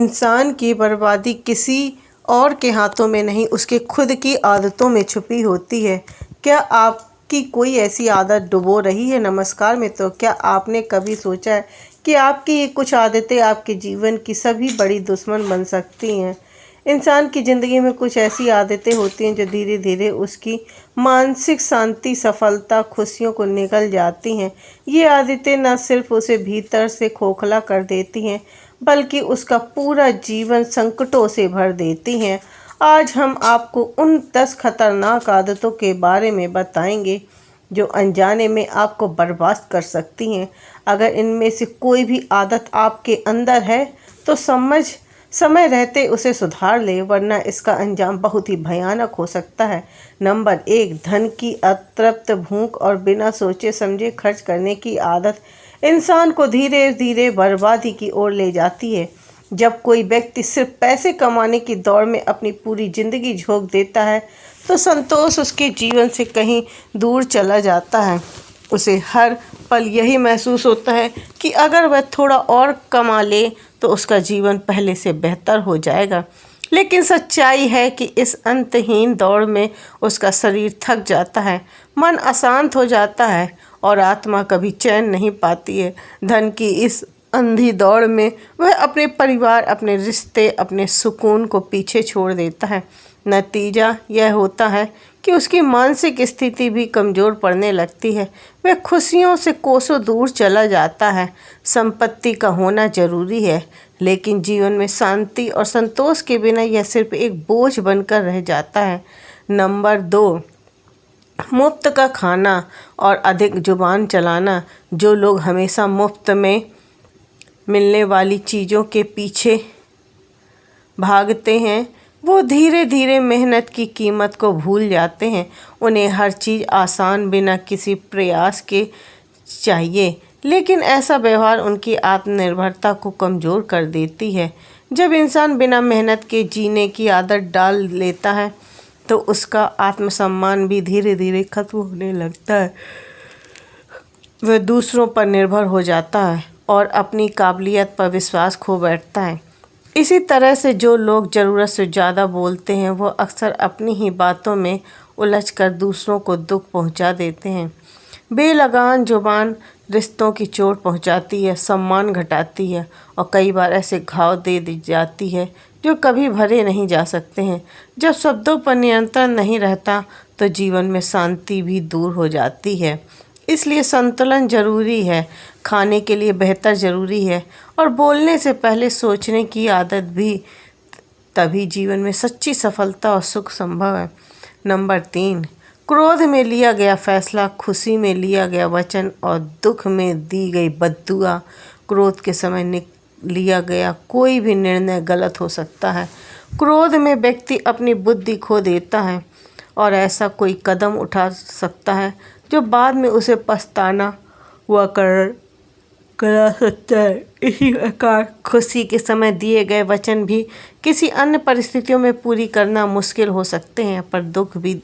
इंसान की बर्बादी किसी और के हाथों में नहीं, उसके खुद की आदतों में छुपी होती है। क्या आपकी कोई ऐसी आदत डुबो रही है? नमस्कार मित्रों, क्या आपने कभी सोचा है कि आपकी ये कुछ आदतें आपके जीवन की सभी बड़ी दुश्मन बन सकती हैं? इंसान की ज़िंदगी में कुछ ऐसी आदतें होती हैं जो धीरे धीरे उसकी मानसिक शांति, सफलता, खुशियों को निगल जाती हैं। ये आदतें न सिर्फ उसे भीतर से खोखला कर देती हैं, बल्कि उसका पूरा जीवन संकटों से भर देती हैं। आज हम आपको उन 10 खतरनाक आदतों के बारे में बताएंगे जो अनजाने में आपको बर्बाद कर सकती हैं। अगर इनमें से कोई भी आदत आपके अंदर है तो समय रहते उसे सुधार ले, वरना इसका अंजाम बहुत ही भयानक हो सकता है। नंबर 1, धन की अतृप्त भूख और बिना सोचे समझे खर्च करने की आदत इंसान को धीरे धीरे बर्बादी की ओर ले जाती है। जब कोई व्यक्ति सिर्फ पैसे कमाने की दौड़ में अपनी पूरी जिंदगी झोंक देता है तो संतोष उसके जीवन से कहीं दूर चला जाता है। उसे हर पल यही महसूस होता है कि अगर वह थोड़ा और कमा ले तो उसका जीवन पहले से बेहतर हो जाएगा। लेकिन सच्चाई है कि इस अंतहीन दौड़ में उसका शरीर थक जाता है, मन अशांत हो जाता है और आत्मा कभी चैन नहीं पाती है। धन की इस अंधी दौड़ में वह अपने परिवार, अपने रिश्ते, अपने सुकून को पीछे छोड़ देता है। नतीजा यह होता है कि उसकी मानसिक स्थिति भी कमज़ोर पड़ने लगती है। वह खुशियों से कोसों दूर चला जाता है। संपत्ति का होना जरूरी है, लेकिन जीवन में शांति और संतोष के बिना यह सिर्फ एक बोझ बनकर रह जाता है। नंबर 2, मुफ्त का खाना और अधिक जुबान चलाना। जो लोग हमेशा मुफ्त में मिलने वाली चीज़ों के पीछे भागते हैं वो धीरे धीरे मेहनत की कीमत को भूल जाते हैं। उन्हें हर चीज़ आसान, बिना किसी प्रयास के चाहिए, लेकिन ऐसा व्यवहार उनकी आत्मनिर्भरता को कमज़ोर कर देती है। जब इंसान बिना मेहनत के जीने की आदत डाल लेता है तो उसका आत्मसम्मान भी धीरे धीरे खत्म होने लगता है। वह दूसरों पर निर्भर हो जाता है और अपनी काबिलियत पर विश्वास खो बैठता है। इसी तरह से जो लोग ज़रूरत से ज़्यादा बोलते हैं वो अक्सर अपनी ही बातों में उलझकर दूसरों को दुख पहुंचा देते हैं। बेलगाम जुबान रिश्तों की चोट पहुंचाती है, सम्मान घटाती है और कई बार ऐसे घाव दे दी जाती है जो कभी भरे नहीं जा सकते हैं। जब शब्दों पर नियंत्रण नहीं रहता तो जीवन में शांति भी दूर हो जाती है। इसलिए संतुलन जरूरी है। खाने के लिए बेहतर ज़रूरी है और बोलने से पहले सोचने की आदत भी, तभी जीवन में सच्ची सफलता और सुख संभव है। नंबर 3, क्रोध में लिया गया फैसला, खुशी में लिया गया वचन और दुख में दी गई बद्दुआ। क्रोध के समय लिया गया कोई भी निर्णय गलत हो सकता है। क्रोध में व्यक्ति अपनी बुद्धि खो देता है और ऐसा कोई कदम उठा सकता है जो बाद में उसे पछताना हुआ करा सकता है। इसी प्रकार खुशी के समय दिए गए वचन भी किसी अन्य परिस्थितियों में पूरी करना मुश्किल हो सकते हैं, पर दुख भी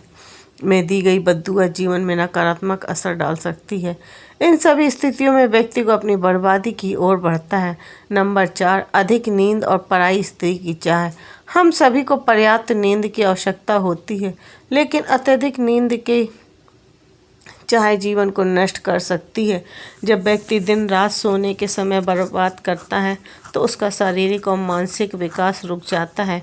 में दी गई बद्दुआ जीवन में नकारात्मक असर डाल सकती है। इन सभी स्थितियों में व्यक्ति को अपनी बर्बादी की ओर बढ़ता है। नंबर 4, अधिक नींद और पराई स्त्री की चाह। हम सभी को पर्याप्त नींद की आवश्यकता होती है, लेकिन अत्यधिक नींद के चाहे जीवन को नष्ट कर सकती है। जब व्यक्ति दिन रात सोने के समय बर्बाद करता है तो उसका शारीरिक और मानसिक विकास रुक जाता है।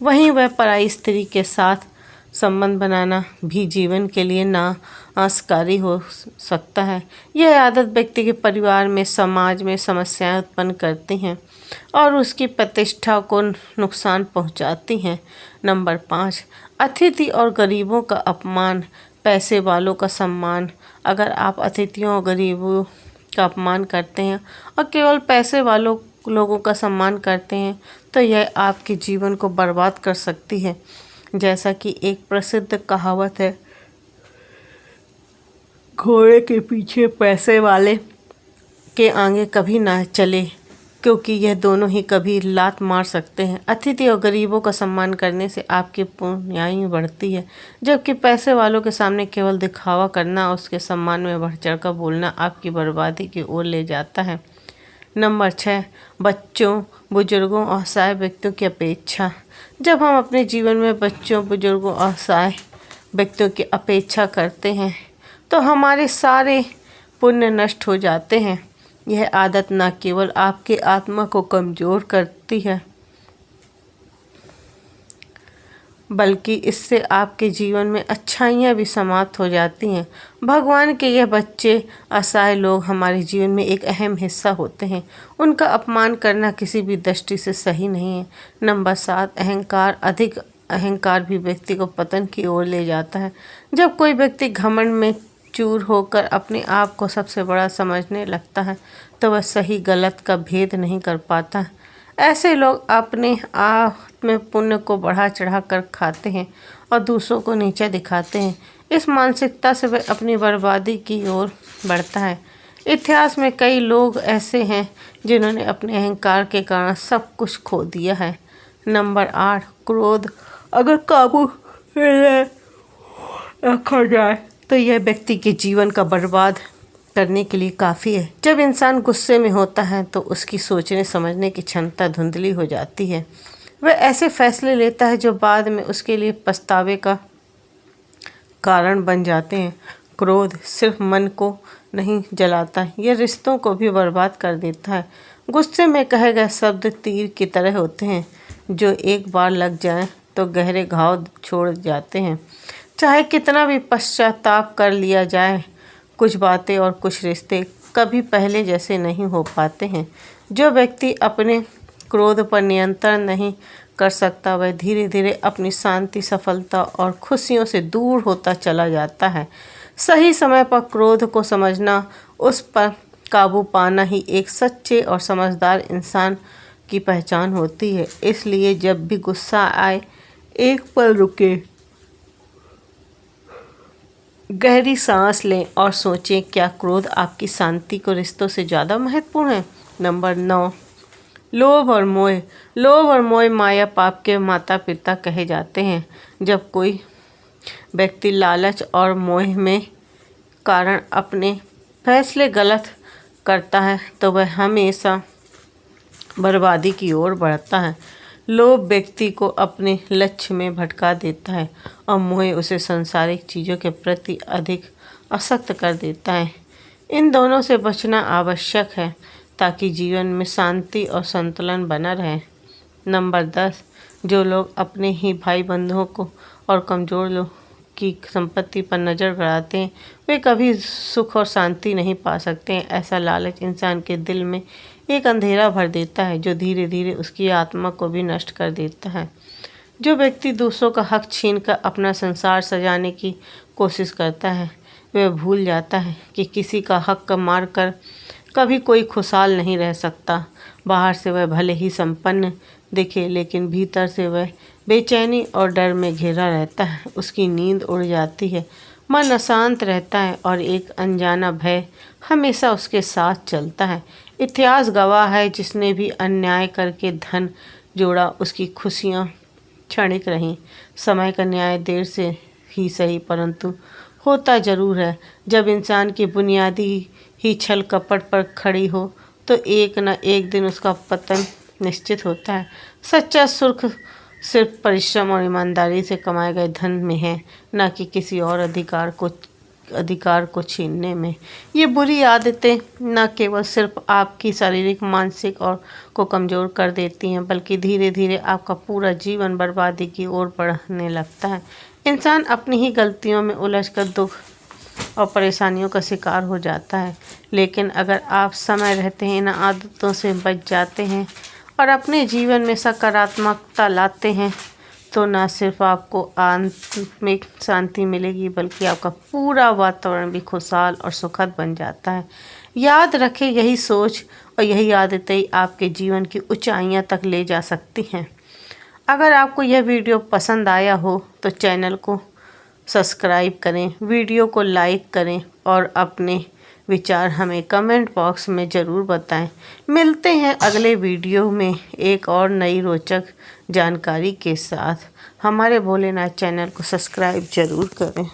वहीं वह पराई स्त्री के साथ संबंध बनाना भी जीवन के लिए नाशकारी हो सकता है। यह आदत व्यक्ति के परिवार में, समाज में समस्याएं उत्पन्न करती हैं और उसकी प्रतिष्ठा को नुकसान पहुंचाती हैं। नंबर 5, अतिथि और गरीबों का अपमान, पैसे वालों का सम्मान। अगर आप अतिथियों और गरीबों का अपमान करते हैं और केवल पैसे वालों लोगों का सम्मान करते हैं तो यह आपके जीवन को बर्बाद कर सकती है। जैसा कि एक प्रसिद्ध कहावत है, घोड़े के पीछे पैसे वाले के आगे कभी ना चले, क्योंकि यह दोनों ही कभी लात मार सकते हैं। अतिथि और गरीबों का सम्मान करने से आपकी पुण्याई बढ़ती है, जबकि पैसे वालों के सामने केवल दिखावा करना, उसके सम्मान में बढ़ चढ़ कर बोलना आपकी बर्बादी की ओर ले जाता है। नंबर 6, बच्चों, बुजुर्गों और असहाय व्यक्तियों की अपेक्षा। जब हम अपने जीवन में बच्चों, बुजुर्गों और असहाय व्यक्तियों की अपेक्षा करते हैं तो हमारे सारे पुण्य नष्ट हो जाते हैं। यह आदत न केवल आपके आत्मा को कमज़ोर करती है, बल्कि इससे आपके जीवन में अच्छाइयाँ भी समाप्त हो जाती हैं। भगवान के यह बच्चे, असहाय लोग हमारे जीवन में एक अहम हिस्सा होते हैं। उनका अपमान करना किसी भी दृष्टि से सही नहीं है। नंबर 7, अहंकार। अधिक अहंकार भी व्यक्ति को पतन की ओर ले जाता है। जब कोई व्यक्ति घमंड में चूर होकर अपने आप को सबसे बड़ा समझने लगता है तो वह सही गलत का भेद नहीं कर पाता। ऐसे लोग अपने आप में पुण्य को बढ़ा चढ़ा कर खाते हैं और दूसरों को नीचा दिखाते हैं। इस मानसिकता से वह अपनी बर्बादी की ओर बढ़ता है। इतिहास में कई लोग ऐसे हैं जिन्होंने अपने अहंकार के कारण सब कुछ खो दिया है। नंबर 8, क्रोध। अगर काबू में रखा जाए तो यह व्यक्ति के जीवन का बर्बाद करने के लिए काफ़ी है। जब इंसान गुस्से में होता है तो उसकी सोचने समझने की क्षमता धुंधली हो जाती है। वह ऐसे फैसले लेता है जो बाद में उसके लिए पछतावे का कारण बन जाते हैं। क्रोध सिर्फ मन को नहीं जलाता, यह रिश्तों को भी बर्बाद कर देता है। गुस्से में कहे गए शब्द तीर की तरह होते हैं, जो एक बार लग जाएं तो गहरे घाव छोड़ जाते हैं। चाहे कितना भी पश्चाताप कर लिया जाए, कुछ बातें और कुछ रिश्ते कभी पहले जैसे नहीं हो पाते हैं। जो व्यक्ति अपने क्रोध पर नियंत्रण नहीं कर सकता, वह धीरे धीरे अपनी शांति, सफलता और खुशियों से दूर होता चला जाता है। सही समय पर क्रोध को समझना, उस पर काबू पाना ही एक सच्चे और समझदार इंसान की पहचान होती है। इसलिए जब भी गुस्सा आए, एक पल रुके, गहरी सांस लें और सोचें, क्या क्रोध आपकी शांति को रिश्तों से ज़्यादा महत्वपूर्ण है। नंबर 9, लोभ और मोह। लोभ और मोह माया पाप के माता पिता कहे जाते हैं। जब कोई व्यक्ति लालच और मोह में कारण अपने फैसले गलत करता है तो वह हमेशा बर्बादी की ओर बढ़ता है। लोभ व्यक्ति को अपने लक्ष्य में भटका देता है और मोह उसे सांसारिक चीज़ों के प्रति अधिक आसक्त कर देता है। इन दोनों से बचना आवश्यक है ताकि जीवन में शांति और संतुलन बना रहे। नंबर 10, जो लोग अपने ही भाई बंधुओं को और कमज़ोर लोग की संपत्ति पर नज़र गड़ाते हैं, वे कभी सुख और शांति नहीं पा सकते हैं। ऐसा लालच इंसान के दिल में एक अंधेरा भर देता है जो धीरे धीरे उसकी आत्मा को भी नष्ट कर देता है। जो व्यक्ति दूसरों का हक छीनकर अपना संसार सजाने की कोशिश करता है, वह भूल जाता है कि किसी का हक मार कर कभी कोई खुशहाल नहीं रह सकता। बाहर से वह भले ही संपन्न दिखे, लेकिन भीतर से वह बेचैनी और डर में घिरा रहता है। उसकी नींद उड़ जाती है, मन अशांत रहता है और एक अनजाना भय हमेशा उसके साथ चलता है। इतिहास गवाह है, जिसने भी अन्याय करके धन जोड़ा, उसकी खुशियाँ क्षणिक रहीं। समय का न्याय देर से ही सही, परंतु होता जरूर है। जब इंसान की बुनियादी ही छल कपट पर खड़ी हो तो एक न एक दिन उसका पतन निश्चित होता है। सच्चा सुख सिर्फ परिश्रम और ईमानदारी से कमाए गए धन में है, न कि किसी और अधिकार को छीनने में। ये बुरी आदतें न केवल सिर्फ आपकी शारीरिक, मानसिक और को कमज़ोर कर देती हैं, बल्कि धीरे धीरे आपका पूरा जीवन बर्बादी की ओर बढ़ने लगता है। इंसान अपनी ही गलतियों में उलझकर दुख और परेशानियों का शिकार हो जाता है। लेकिन अगर आप समय रहते हैं इन आदतों से बच जाते हैं और अपने जीवन में सकारात्मकता लाते हैं, तो न सिर्फ आपको आत्मिक शांति मिलेगी, बल्कि आपका पूरा वातावरण भी खुशहाल और सुखद बन जाता है। याद रखें, यही सोच और यही आदतें आपके जीवन की ऊंचाइयां तक ले जा सकती हैं। अगर आपको यह वीडियो पसंद आया हो तो चैनल को सब्सक्राइब करें, वीडियो को लाइक करें और अपने विचार हमें कमेंट बॉक्स में ज़रूर बताएं। मिलते हैं अगले वीडियो में एक और नई रोचक जानकारी के साथ। हमारे भोलेनाथ चैनल को सब्सक्राइब ज़रूर करें।